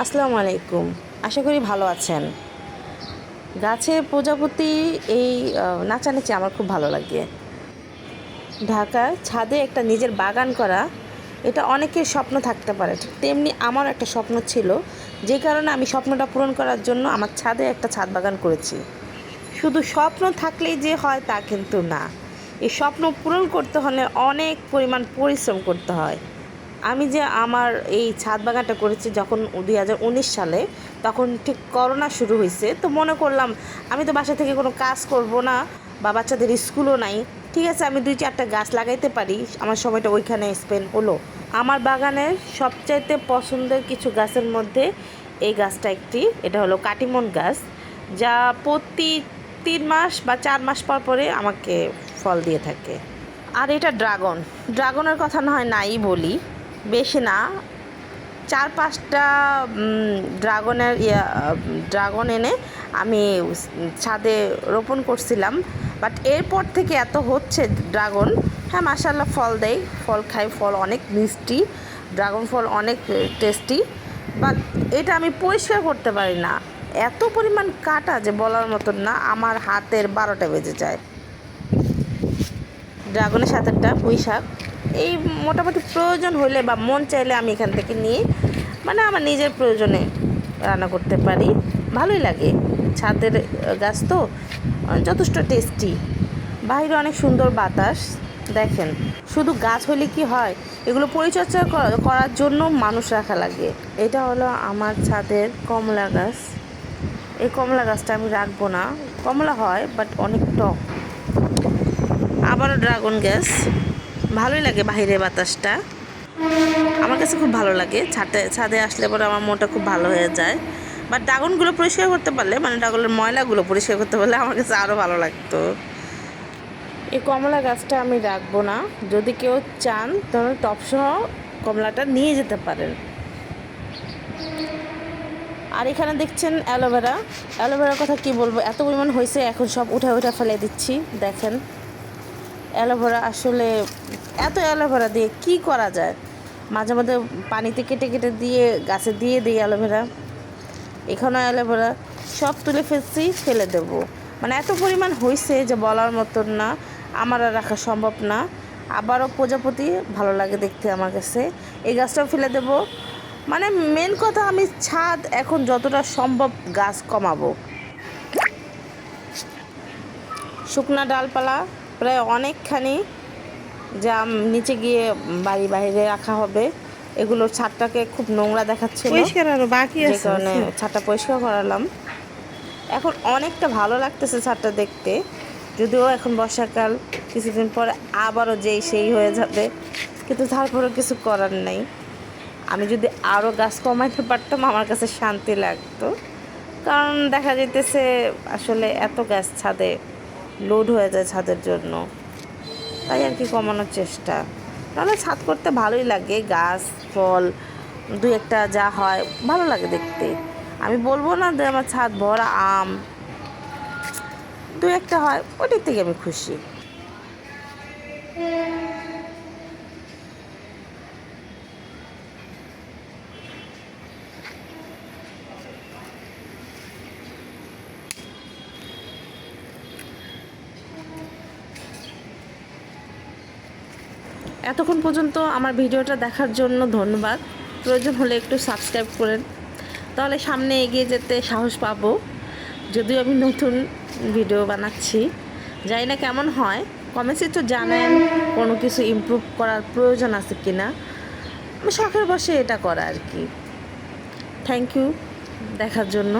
আসসালামু আলাইকুম। আশা করি ভালো আছেন। গাছে প্রজাপতি এই নাচানাচি আমার খুব ভালো লাগে। ঢাকার ছাদে একটা নিজের বাগান করা, এটা অনেকের স্বপ্ন থাকতে পারে, ঠিক তেমনি আমার একটা স্বপ্ন ছিল, যে কারণে আমি স্বপ্নটা পূরণ করার জন্য আমার ছাদে একটা ছাদ বাগান করেছি। শুধু স্বপ্ন থাকলেই যে হয় তা কিন্তু না, এই স্বপ্ন পূরণ করতে হলে অনেক পরিমাণ পরিশ্রম করতে হয়। আমি যে আমার এই ছাদ বাগানটা করেছি যখন 2019 সালে, তখন ঠিক করোনা শুরু হয়েছে, তো মনে করলাম আমি তো বাসা থেকে কোনো কাজ করব না বা বাচ্চাদের স্কুলও নাই, ঠিক আছে আমি 2-4টা গাছ লাগাইতে পারি, আমার সময়টা ওইখানে স্পেন্ড হলো। আমার বাগানের সবচাইতে পছন্দের কিছু গাছের মধ্যে এই গাছটা একটি, এটা হলো কাটিমন গাছ, যা প্রতি 3 মাস বা 4 মাস পর পরে আমাকে ফল দিয়ে থাকে। আর এটা ড্রাগনের কথা না হয় নাই বলি, বেশি না, 4-5টা ড্রাগন এনে আমি ছাদে রোপণ করছিলাম। বাট এরপর থেকে এত হচ্ছে ড্রাগন, হ্যাঁ মাশাআল্লাহ ফল দেয়, ফল খাই, ফল অনেক মিষ্টি, ড্রাগন ফল অনেক টেস্টি। বাট এটা আমি পরিষ্কার করতে পারি না, এত পরিমাণ কাটা যে বলার মতন না, আমার হাতের 12টা বেজে যায়। ড্রাগনের সাথে একটা পুঁই শাক, এই মোটামুটি প্রয়োজন হলে বা মন চাইলে আমি এখান থেকে নিয়ে মানে আমার নিজের প্রয়োজনে রান্না করতে পারি, ভালোই লাগে। ছাদের গাছ তো যথেষ্ট টেস্টি, বাইরে অনেক সুন্দর বাতাস। দেখেন, শুধু গাছ হলে কি হয়, এগুলো পরিচর্যা করার জন্য মানুষ রাখা লাগে। এটা হলো আমার ছাদের কমলা গাছ। এই কমলা গাছটা আমি রাখবো না, কমলা হয় বাট অনেক টক। আবারও ড্রাগন গাছ, ভালোই লাগে বাহিরের বাতাসটা, আমার কাছে খুব ভালো লাগে। ছাদে আসলে পরে আমার মনটা খুব ভালো হয়ে যায়। বাট ড্রাগনগুলো পরিষ্কার করতে পারলে, মানে ড্রাগনের ময়লাগুলো পরিষ্কার করতে পারলে আমার কাছে আরও ভালো লাগতো। এই কমলা গাছটা আমি রাখবো না, যদি কেউ চান তাহলে টপসহ কমলাটা নিয়ে যেতে পারেন। আর এখানে দেখছেন অ্যালোভেরার কথা কি বলবো, এত পরিমাণ হয়েছে, এখন সব উঠে ফেলে দিচ্ছি। দেখেন অ্যালোভেরা, আসলে এত অ্যালোভেরা দিয়ে কি করা যায়, মাঝে মধ্যে পানিতে কেটে দিয়ে গাছে দিয়ে দিই অ্যালোভেরা। এখানেও অ্যালোভেরা, সব তুলে ফেলে দেব, মানে এত পরিমাণ হয়েছে যে বলার মতন না, আমার আর রাখা সম্ভব না। আবারও প্রজাপতি ভালো লাগে দেখতে আমার কাছে, এই গাছটাও ফেলে দেব। মানে মেন কথা, আমি ছাদ এখন যতটা সম্ভব গাছ কমাবো। শুকনা ডালপালা প্রায় অনেকখানি, যা নিচে গিয়ে বাড়ি বাইরে রাখা হবে। এগুলো ছাদটাকে খুব নোংরা দেখাচ্ছিল, যে কারণে ছাদটা পরিষ্কার করালাম। এখন অনেকটা ভালো লাগতেছে ছাদটা দেখতে, যদিও এখন বর্ষাকাল, কিছুদিন পরে আবারও সেই হয়ে যাবে, কিন্তু তারপরেও কিছু করার নেই। আমি যদি আরও গাছ কমাইতে পারতাম আমার কাছে শান্তি লাগতো, কারণ দেখা যেতেছে আসলে এত গাছ ছাদে লোড হয়ে যায় ছাদের জন্য, তাই আর কি কমানোর চেষ্টা। নাহলে ছাদ করতে ভালোই লাগে, গাছ ফল 2-1টা যা হয় ভালো লাগে দেখতে। আমি বলবো না যে আমার ছাদ ভরা আম, 2-1টা হয়, ওইটার থেকে আমি খুশি। এতক্ষণ পর্যন্ত আমার ভিডিওটা দেখার জন্য ধন্যবাদ। প্রয়োজন হলে একটু সাবস্ক্রাইব করেন, তাহলে সামনে এগিয়ে যেতে সাহস পাবো। যদিও আমি নতুন ভিডিও বানাচ্ছি, জানি না কেমন হয়, কমেন্টসে একটু জানেন কোনো কিছু ইমপ্রুভ করার প্রয়োজন আছে কি না। আমি শখের বসে এটা করা আর কি। থ্যাংক ইউ দেখার জন্য।